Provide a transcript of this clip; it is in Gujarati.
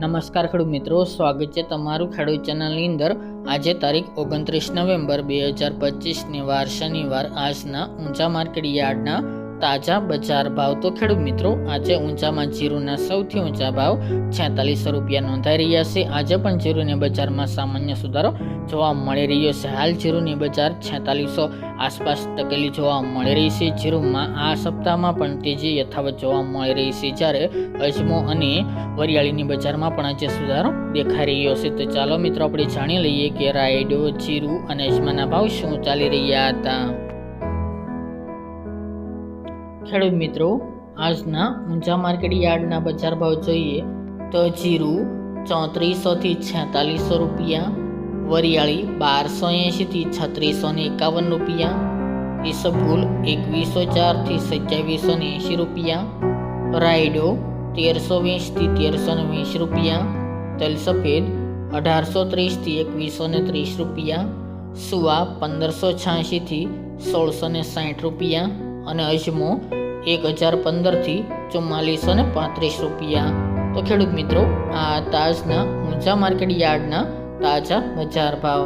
નમસ્કાર ખેડૂત મિત્રો, સ્વાગત છે તમારું ખેડૂત ચેનલની અંદર। આજે તારીખ 29 નવેમ્બર 2025 વાર શનિવાર આજના ઊંચા માર્કેટ યાર્ડના તાજા બજાર ભાવ। તો ખેડૂત મિત્રો, આજે ઊંચામાં જીરુના સૌથી ઊંચા ભાવ 4600 રૂપિયા નોંધાઈ રહ્યા છે। આજે પણ જીરુની બજારમાં સામાન્ય સુધારો જોવા મળી રહ્યો છે। હાલ જીરુની બજાર 4600 આસપાસ ટકેલી જોવા મળી રહી છે। જીરુમાં આ સપ્તાહમાં પણ તેજી યથાવત જોવા મળી રહી છે, જ્યારે અજમો અને વરિયાળીની બજારમાં પણ આજે સુધારો દેખાઈ રહ્યો છે। તો ચાલો મિત્રો, આપણે જાણી લઈએ કે રાયડો, જીરું અને અજમાના ભાવ શું ચાલી રહ્યા હતા। ખેડૂત મિત્રો, આજના ઊંચા માર્કેટ યાર્ડના બજાર ભાવ જોઈએ તો જીરું 3400 થી 4600 રૂપિયા, વરિયાળી 1280 થી 3651 રૂપિયા, ઈસબગુલ 2104 થી 2780 રૂપિયા, રાયડો 1320 થી 1320 રૂપિયા, તલ સફેદ 1830 થી 2130 રૂપિયા, સુવા 1586 થી 1660 રૂપિયા અને અજમો 1015 થી 4435 રૂપિયા। તો ખેડૂત મિત્રો, આ તાજના ઊંચા માર્કેટ યાર્ડના તાજા બજાર ભાવ।